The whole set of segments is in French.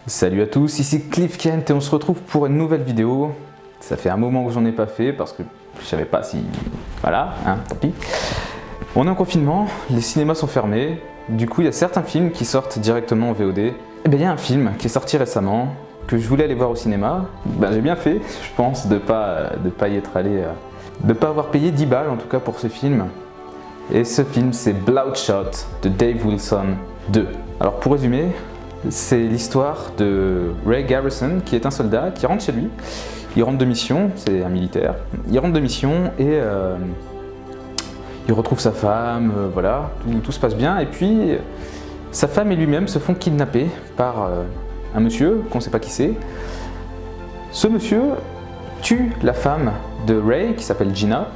Salut à tous, ici Cliff Kent et on se retrouve pour une nouvelle vidéo. Ça fait un moment que j'en ai pas fait parce que je savais pas si... Voilà, hein, tant pis. On est en confinement, les cinémas sont fermés, du coup il y a certains films qui sortent directement en VOD. Et bien il y a un film qui est sorti récemment, que je voulais aller voir au cinéma. Ben, j'ai bien fait, je pense, de pas y être allé... de pas avoir payé 10 balles en tout cas pour ce film. Et ce film c'est Bloodshot de Dave Wilson 2. Alors pour résumer, c'est l'histoire de Ray Garrison qui est un soldat qui rentre chez lui. Il rentre de mission, c'est un militaire. Il rentre de mission et il retrouve sa femme, voilà, tout se passe bien. Et puis sa femme et lui-même se font kidnapper par un monsieur qu'on ne sait pas qui c'est. Ce monsieur tue la femme de Ray qui s'appelle Gina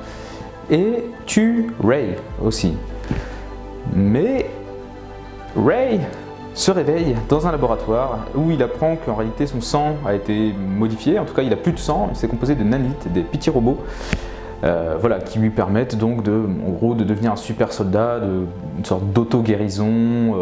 et tue Ray aussi. Mais Ray se réveille dans un laboratoire où il apprend qu'en réalité son sang a été modifié, en tout cas il n'a plus de sang, c'est composé de nanites, des petits robots voilà, qui lui permettent donc en gros de devenir un super soldat, une sorte d'auto-guérison,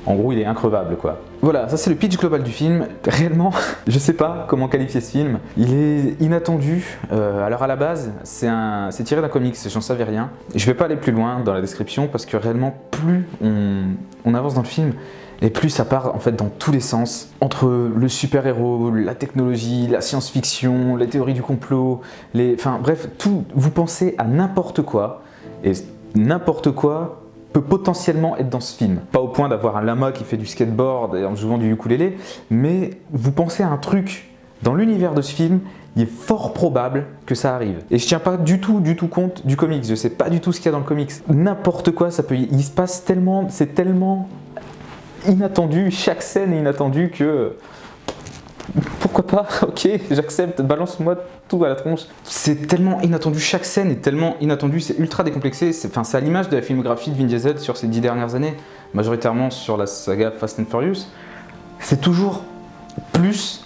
en gros il est increvable quoi. Voilà, ça c'est le pitch global du film. Réellement, je sais pas comment qualifier ce film. Il est inattendu. Alors à la base, c'est tiré d'un comics, j'en savais rien. Je vais pas aller plus loin dans la description parce que réellement, plus on avance dans le film, et plus ça part en fait dans tous les sens. Entre le super-héros, la technologie, la science-fiction, les théories du complot, enfin bref, tout. Vous pensez à n'importe quoi, et n'importe quoi peut potentiellement être dans ce film. Pas au point d'avoir un lama qui fait du skateboard en jouant du ukulélé, mais vous pensez à un truc dans l'univers de ce film, il est fort probable que ça arrive. Et je tiens pas du tout compte du comics, je sais pas du tout ce qu'il y a dans le comics. N'importe quoi, ça peut, il se passe tellement, c'est tellement inattendu, chaque scène est inattendue que... Pourquoi pas? Ok, j'accepte, balance-moi tout à la tronche. C'est tellement inattendu, chaque scène est tellement inattendue, c'est ultra décomplexé. C'est à l'image de la filmographie de Vin Diesel sur ces 10 dernières années, majoritairement sur la saga Fast and Furious. C'est toujours plus,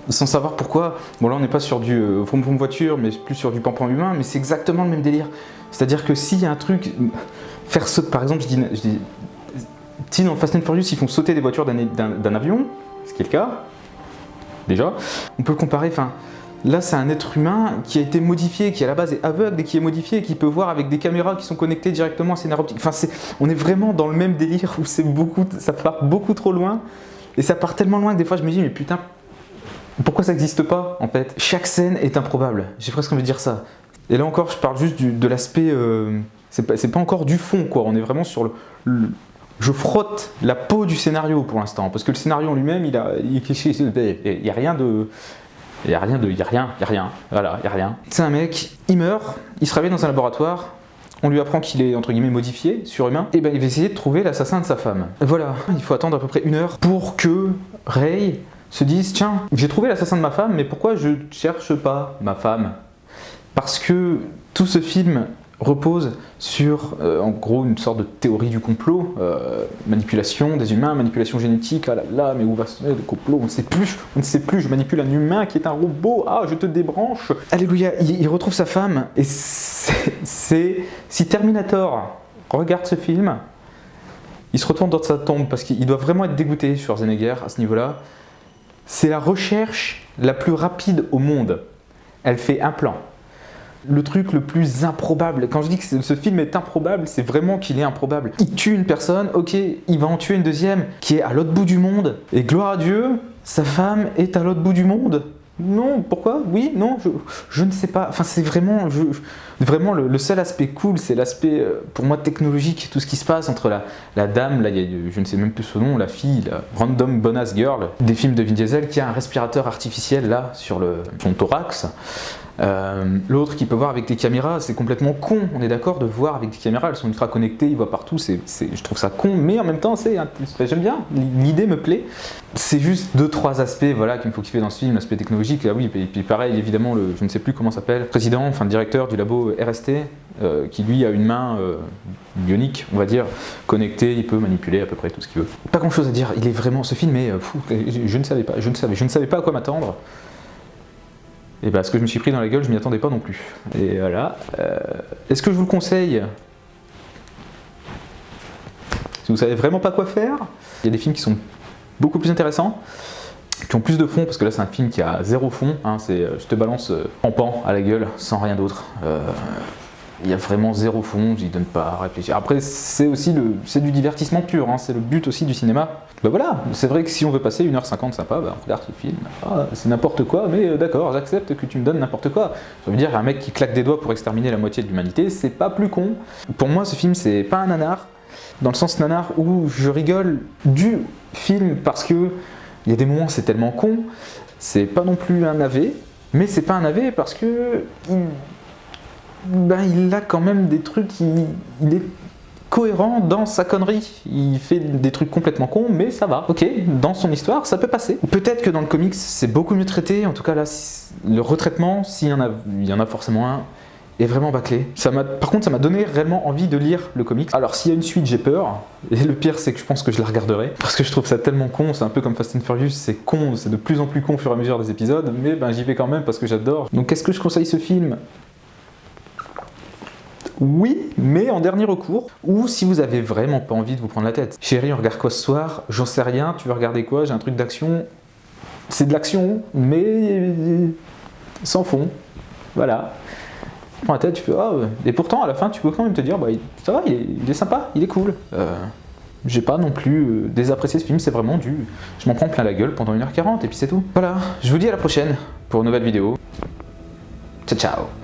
sans savoir pourquoi. Bon là on n'est pas sur du vroom vroom voiture, mais plus sur du pampan humain, mais c'est exactement le même délire. C'est-à-dire que s'il y a un truc, faire sauter, par exemple, je dis si dans Fast and Furious ils font sauter des voitures d'un avion, ce qui est le cas, déjà, on peut le comparer, là c'est un être humain qui a été modifié, qui à la base est aveugle et qui est modifié, et qui peut voir avec des caméras qui sont connectées directement à ses nerfs optiques. On est vraiment dans le même délire où ça part beaucoup trop loin, et ça part tellement loin que des fois je me dis mais putain, pourquoi ça n'existe pas en fait? Chaque scène est improbable, j'ai presque envie de dire ça. Et là encore je parle juste de l'aspect, c'est pas encore du fond quoi, on est vraiment sur je frotte la peau du scénario pour l'instant, parce que le scénario en lui-même, il y a rien. Voilà, il y a rien. C'est un mec, il meurt, il se réveille dans un laboratoire, on lui apprend qu'il est entre guillemets modifié, surhumain, et ben il va essayer de trouver l'assassin de sa femme. Voilà, il faut attendre à peu près 1 heure pour que Ray se dise tiens, j'ai trouvé l'assassin de ma femme, mais pourquoi je cherche pas ma femme? Parce que tout ce film repose sur, en gros, une sorte de théorie du complot, manipulation des humains, manipulation génétique, ah là là, mais où va se mettre le complot? On ne sait plus, je manipule un humain qui est un robot, ah, je te débranche. Alléluia, il retrouve sa femme, et si Terminator regarde ce film, il se retourne dans sa tombe, parce qu'il doit vraiment être dégoûté, Schwarzenegger, à ce niveau-là. C'est la recherche la plus rapide au monde. Elle fait un plan. Le truc le plus improbable, quand je dis que ce film est improbable, c'est vraiment qu'il est improbable. Il tue une personne, ok, il va en tuer une deuxième qui est à l'autre bout du monde, et gloire à Dieu, sa femme est à l'autre bout du monde. Non, pourquoi? Oui, non, je ne sais pas. C'est vraiment, vraiment le seul aspect cool, c'est l'aspect pour moi technologique, tout ce qui se passe entre la dame, là, je ne sais même plus son nom, la fille, la random bonasse girl des films de Vin Diesel qui a un respirateur artificiel là sur son thorax. L'autre qui peut voir avec des caméras, c'est complètement con, on est d'accord de voir avec des caméras, elles sont ultra connectées, ils voient partout, je trouve ça con, mais en même temps j'aime bien, l'idée me plaît. C'est juste 2-3 aspects voilà, qu'il me faut kiffer dans ce film, l'aspect technologique, ah oui, et puis pareil évidemment, je ne sais plus comment s'appelle, président, enfin directeur du labo RST, qui lui a une main bionique, on va dire, connectée, il peut manipuler à peu près tout ce qu'il veut. Pas grand chose à dire, il est vraiment, ce film est fou, je ne savais pas à quoi m'attendre. Et ce que je me suis pris dans la gueule, je m'y attendais pas non plus. Et voilà. Est-ce que je vous le conseille? Si vous savez vraiment pas quoi faire, il y a des films qui sont beaucoup plus intéressants, qui ont plus de fond, parce que là c'est un film qui a zéro fond, hein, c'est je te balance pan à la gueule, sans rien d'autre. Il y a vraiment zéro fond, j'y donne pas à réfléchir. Après, c'est aussi c'est du divertissement pur, hein, c'est le but aussi du cinéma. Bah voilà, c'est vrai que si on veut passer 1h50 sympa, bah on regarde ce film. Ah, c'est n'importe quoi, mais d'accord, j'accepte que tu me donnes n'importe quoi. Ça veut dire un mec qui claque des doigts pour exterminer la moitié de l'humanité, c'est pas plus con. Pour moi, ce film, c'est pas un nanar, dans le sens nanar où je rigole du film parce que il y a des moments c'est tellement con, c'est pas non plus un navet, mais c'est pas un navet parce que il a quand même des trucs, il est cohérent dans sa connerie. Il fait des trucs complètement cons, mais ça va. Ok, dans son histoire, ça peut passer. Peut-être que dans le comics, c'est beaucoup mieux traité. En tout cas, là, le retraitement, s'il y en a forcément un, est vraiment bâclé. Par contre, ça m'a donné réellement envie de lire le comics. Alors, s'il y a une suite, j'ai peur. Et le pire, c'est que je pense que je la regarderai. Parce que je trouve ça tellement con. C'est un peu comme Fast and Furious. C'est con, c'est de plus en plus con au fur et à mesure des épisodes. Mais j'y vais quand même parce que j'adore. Donc, est-ce que je conseille ce film ? Oui, mais en dernier recours, ou si vous avez vraiment pas envie de vous prendre la tête. Chérie, on regarde quoi ce soir? J'en sais rien, tu veux regarder quoi? J'ai un truc d'action. C'est de l'action, mais sans fond. Voilà. Prends la tête, tu fais ah ouais. Et pourtant, à la fin, tu peux quand même te dire, ça va, il est sympa, il est cool. J'ai pas non plus désapprécié ce film, c'est vraiment je m'en prends plein la gueule pendant 1h40 et puis c'est tout. Voilà, je vous dis à la prochaine pour une nouvelle vidéo. Ciao, ciao.